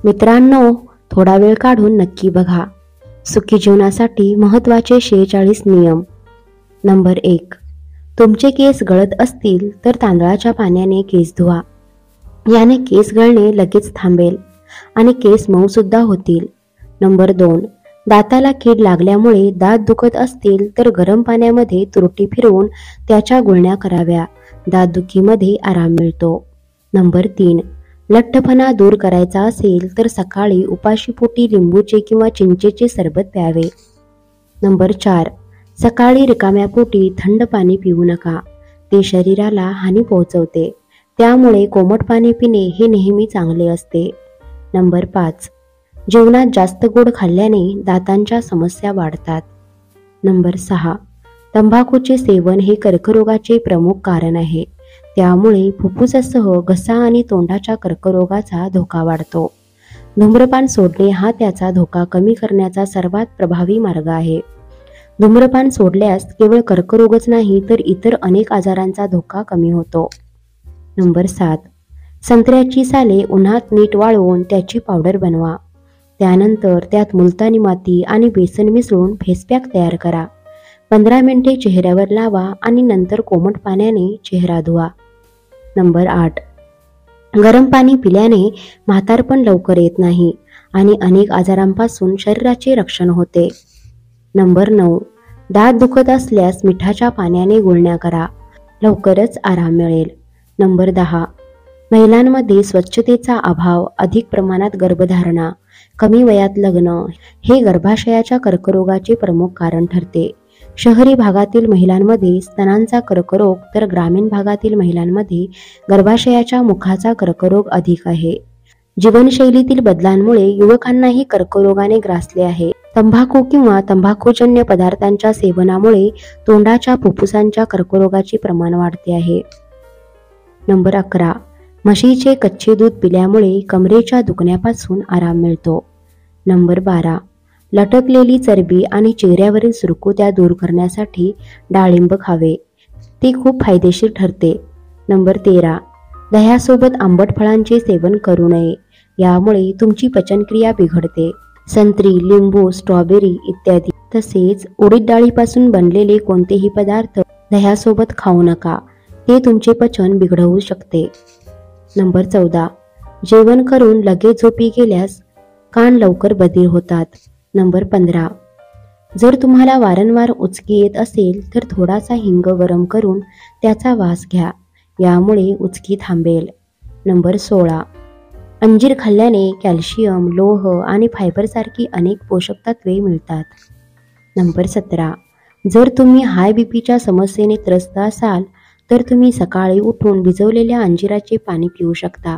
मित्रांनो, थोडा वेळ काढून नक्की बघा. सुखी जीवनासाठी महत्त्वाचे 46 नियम. नंबर 1. तुमचे केस गळत असतील तर तांदळाच्या पाण्याने केस धुवा. याने केस गळणे लगेच थांबेल आणि केस मऊ सुद्धा होतील. नंबर 2. दाताला कीड लागल्यामुळे दात दुखत असतील तर गरम पाण्यामध्ये तुरटी फिरवून त्याच्या गुळण्या कराव्या. दातदुखीमध्ये आराम मिळतो. नंबर 3. लठ्ठपणा दूर करायचा असेल तर सकाळी उपाशीपोटी लिंबूचे किंवा चिंचेचे सरबत प्यावे. नंबर 4. सकाळी रिकाम्या पोटी थंड पाणी पिऊ नका. ते शरीराला हानी पोहोचवते. त्यामुळे कोमट पाणी पिणे हे नेहमी चांगले असते. नंबर 5. जेवणात जास्त गोड खाल्ल्याने दातांच्या समस्या वाढतात. नंबर 6. तंबाखूचे सेवन हे कर्करोगाचे प्रमुख कारण आहे. त्यामुळे फुफ्फुसासह घसा आणि तोंडाच्या कर्करोगाचा धोका वाढतो. धूम्रपान सोडणे हा त्याचा धोका कमी करण्याचा सर्वात प्रभावी मार्ग आहे. धूम्रपान सोडल्यास केवळ कर्करोगच नाही तर इतर अनेक आजारांचा धोका कमी होतो. नंबर 7. संत्र्याची साले उन्हात नीट वाळवून त्याची पावडर बनवा. त्यानंतर त्यात मुलतानी माती आणि बेसन मिसळून फेसपॅक तयार करा. 15 मिनिटे चेहऱ्यावर लावा आणि नंतर कोमट पाण्याने चेहरा धुवा. नंबर 8. गरम पाणी पिल्याने म्हातारपण लवकर येत नाही आणि अनेक आजारांपासून शरीराचे रक्षण होते. नंबर 9. दात दुखत असल्यास मिठाच्या पाण्याने गुळण्या करा. लवकरच आराम मिळेल. नंबर 10. महिलांमध्ये स्वच्छतेचा अभाव, अधिक प्रमाणात गर्भधारणा, कमी वयात लग्न हे गर्भाशयाच्या कर्करोगाचे प्रमुख कारण ठरते. शहरी भागातील महिलांमध्ये स्तनांचा कर्करोग तर ग्रामीण भागातील महिलांमध्ये गर्भाशयाच्या मुखाचा कर्करोग अधिक आहे. जीवनशैलीतील बदलांमुळे युवकांनाही कर्करोगाने ग्रासले आहे. तंबाखू किंवा तंबाखूजन्य पदार्थांच्या सेवनामुळे तोंडाच्या फुफ्फुसांच्या कर्करोगाचे प्रमाण वाढते आहे. नंबर 11. म्हशीचे कच्चे दूध पिल्यामुळे कमरेच्या दुखण्यापासून आराम मिळतो. नंबर 12. लटकलेली चरबी आणि चेहऱ्यावरील सुरकुत्या दूर करण्यासाठी डाळिंब खावे. ते खूप फायदेशीर ठरते. नंबर 13. दह्यासोबत आंबट फळांचे सेवन करू नये. यामुळे तुमची पचनक्रिया बिघडते. संत्री, लिंबू, स्ट्रॉबेरी इत्यादी तसेच उडीद डाळीपासून बनलेले कोणतेही पदार्थ दह्यासोबत खाऊ नका. ते तुमचे पचन बिघडवू शकते. नंबर 14. जेवण करून लगेच झोपी गेल्यास कान लवकर बधीर होतात. नंबर 15. जर तुम्हाला वारंवार उचकी येत असेल तर थोडासा हिंग गरम करून त्याचा वास घ्या. यामुळे उचकी थांबेल. नंबर 16. अंजीर खाल्ल्याने कॅल्शियम, लोह आणि फायबरसारखी अनेक पोषक तत्वे मिळतात. नंबर 17. जर तुम्ही हाय बीपीच्या समस्येने त्रस्त असाल तर तुम्ही सकाळी उठून भिजवलेल्या अंजिराचे पाणी पिऊ शकता,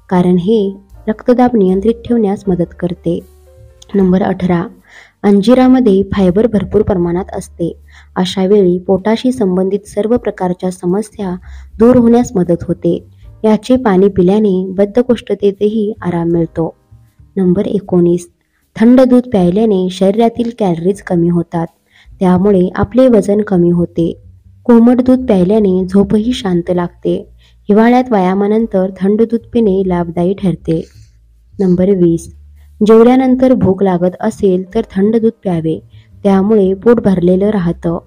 कारण हे रक्तदाब नियंत्रित ठेवण्यास मदत करते. नंबर 18. अंजिरामध्ये फायबर भरपूर प्रमाणात असते. अशा वेळी पोटाशी संबंधित सर्व प्रकारच्या समस्या दूर होण्यास मदत होते. याचे पाणी पिल्याने बद्धकोष्ठतेतही आराम मिळतो. नंबर 19. थंड दूध प्यायल्याने शरीरातील कॅलरीज कमी होतात. त्यामुळे आपले वजन कमी होते. कोमट दूध प्यायल्याने झोपही शांत लागते. हिवाळ्यात व्यायामानंतर थंड दूध पिणे लाभदायी ठरते. नंबर 20. जेवल्यानंतर भूक लागत असेल तर थंड दूध प्यावे. त्यामुळे पोट भरलेलं राहतं.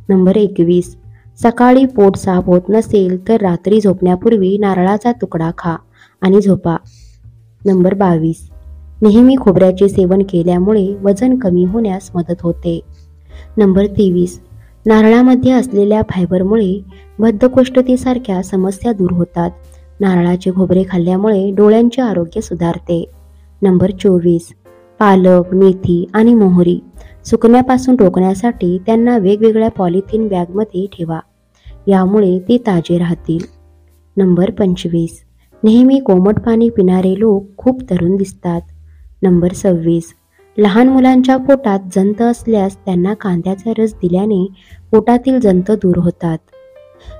नंबर 21. सकाळी पोट साफ होत नसेल तर रात्री झोपण्यापूर्वी नारळाचा तुकडा खा आणि झोपा. नंबर 22. नेहमी खोबऱ्याचे सेवन केल्यामुळे वजन कमी होण्यास मदत होते. नंबर 23. नारळामध्ये असलेल्या फायबरमुळे बद्धकोष्ठतेसारख्या समस्या दूर होतात. नारळाचे खोबरे खाल्ल्यामुळे डोळ्यांचे आरोग्य सुधारते. नंबर 24. पालक, मेथी आणि मोहरी सुकण्यापासून रोखण्यासाठी त्यांना वेगवेगळ्या पॉलिथिन बॅगमध्ये ठेवा. यामुळे ते ताजे राहतील. नंबर 25. नेहमी कोमट पाणी पिणारे लोक खूप तरुण दिसतात. नंबर 26. लहान मुलांच्या पोटात जंत असल्यास त्यांना कांद्याचा रस दिल्याने पोटातील जंत दूर होतात.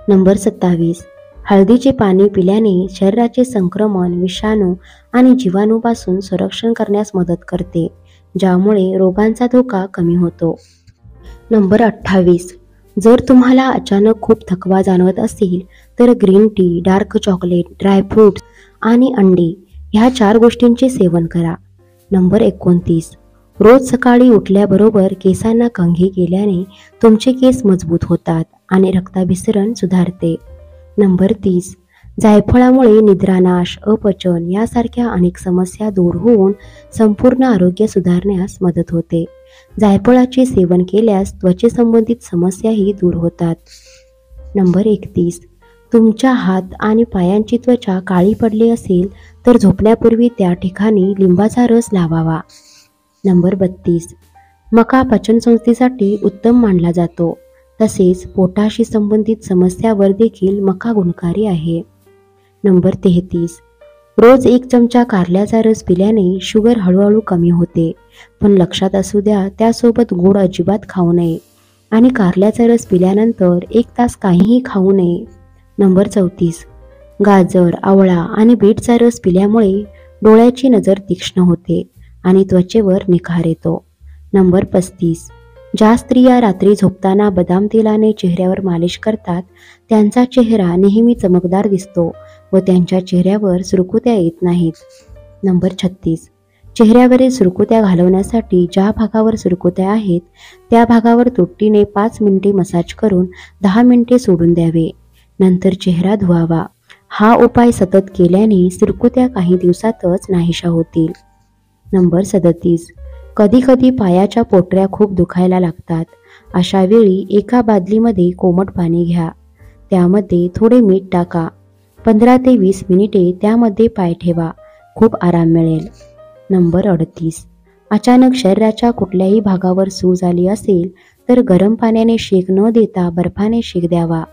नंबर 27. हळदीचे पाणी पिल्याने शरीराचे संक्रमण, विषाणू आणि जीवाणूपासून संरक्षण करण्यास मदत करते, ज्यामुळे रोगांचा धोका कमी होतो. नंबर 28. जर तुम्हाला अचानक खूप थकवा जाणवत असेल तर green tea, dark chocolate, dry fruits आणि अंडी ह्या 4 गोष्टींचे सेवन करा. नंबर 29, रोज सकाळी उठल्याबरोबर केसांना कंघी केल्याने तुमचे केस मजबूत होतात आणि रक्ताभिसरण सुधारते. नंबर 30, जायफळामुळे निद्रानाश, अपचन यासारख्या अनेक समस्या दूर होऊन संपूर्ण आरोग्य सुधारण्यास मदत होते. जायफळाचे सेवन केल्यास त्वचेसंबंधित समस्याही दूर होतात. नंबर 31, तुमच्या हात आणि पायांची त्वचा काळी पडली असेल तर झोपण्यापूर्वी त्या ठिकाणी लिंबाचा रस लावावा. नंबर 32, मका पचनसंस्थेसाठी उत्तम मानला जातो. तसेच पोटाशी संबंधित समस्यावर देखील मका गुणकारी आहे. नंबर 33, रोज 1 चमचा कारल्याचा रस पिल्याने शुगर हळूहळू कमी होते. पण लक्षात असू द्या, त्यासोबत गोड अजिबात खाऊ नये आणि कारल्याचा रस पिल्यानंतर 1 तास काहीही खाऊ नये. नंबर 34, गाजर, आवळा आणि बीटचा रस पिल्यामुळे डोळ्याची नजर तीक्ष्ण होते आणि त्वचेवर निखार येतो. नंबर 35, ज्या स्त्रिया रात्री झोपताना बदाम तेलाने चेहऱ्यावर मालिश करतात त्यांचा चेहरा नेहमी चमकदार दिसतो व त्यांच्या चेहऱ्यावर सुरकुत्या येत नाहीत. नंबर 36, चेहऱ्यावरील सुरकुत्या घालवण्यासाठी ज्या भागावर सुरकुत्या आहेत त्या भागावर तुरटीने 5 मिनिटे मसाज करून 10 मिनिटे सोडून द्यावे. नंतर चेहरा धुवावा. हा उपाय सतत केल्याने सुरकुत्या काही दिवसातच नाहीशा होतील. नंबर 37, कधी कधी पायाच्या पोटऱ्या खूप दुखायला लागतात. अशा वेळी एका बादलीमध्ये कोमट पाणी घ्या. त्यामध्ये थोडे मीठ टाका. 15 ते 20 मिनिटे त्यामध्ये पाय ठेवा. खूप आराम मिळेल. नंबर 38, अचानक शरीराच्या कुठल्याही भागावर सूज आली असेल तर गरम पाण्याने शेक न देता बर्फाने शेक द्यावा.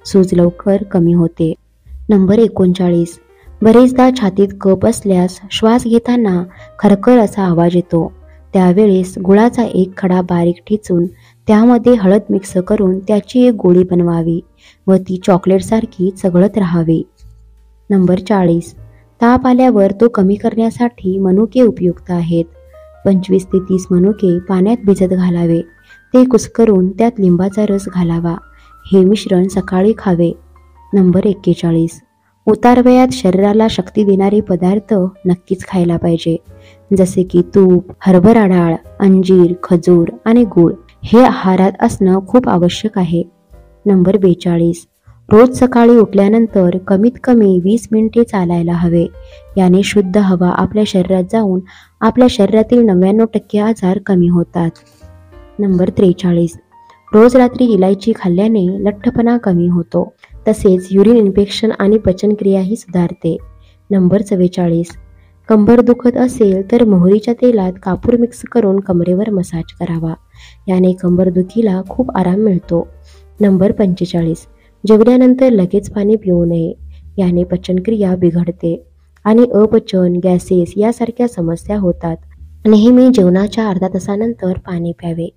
सूज लवकर कमी होते. नंबर 39, बरेचदा छातीत कफ असल्यास श्वास घेताना खरखर असा आवाज येतो. त्यावेळेस गुळाचा 1 खडा बारीक ठेचून त्यामध्ये हळद मिक्स करून त्याची एक गोळी बनवावी व ती चॉकलेटसारखी चघळत राहावी. नंबर 40, ताप आल्यावर तो कमी करण्यासाठी मनुके उपयुक्त आहेत. 25 ते 30 मनुके पाण्यात भिजत घालावे. ते कुस्करून त्यात लिंबाचा रस घालावा. हे मिश्रण सकाळी खावे. नंबर 41, उतारवयात शरीराला शक्ती देणारे पदार्थ नक्कीच खायला पाहिजे. जसे की तूप, हरभरा डाळ, अंजीर, खजूर आणि गूळ हे आहारात असणं खूप आवश्यक आहे. नंबर 42, रोज सकाळी उठल्यानंतर कमीत कमी 20 मिनिटे चालायला हवे. याने शुद्ध हवा आपल्या शरीरात जाऊन आपल्या शरीरातील 99% आजार कमी होतात. नंबर 43, रोज रात्री इलायची खाल्ल्याने लठ्ठपणा कमी होतो. तसेच युरिन इन्फेक्शन आणि पचनक्रियाही सुधारते. नंबर 44, कंबर दुखत असेल तर मोहरीच्या तेलात कापूर मिक्स करून कमरेवर मसाज करावा. याने कंबरदुखीला खूप आराम मिळतो. नंबर 45, जेवल्यानंतर लगेच पाणी पिऊ नये. याने पचनक्रिया बिघडते आणि अपचन, गॅसेस यासारख्या समस्या होतात. नेहमी जेवणाच्या अर्धा तासानंतर पाणी प्यावे.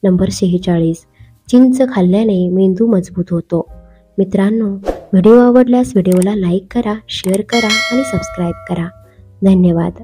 नंबर 46, चिंच खाल्ल्याने मेंदू मजबूत होतो. मित्रांनो, व्हिडिओ आवडल्यास व्हिडिओला लाईक करा, शेअर करा आणि सबस्क्राईब करा. धन्यवाद.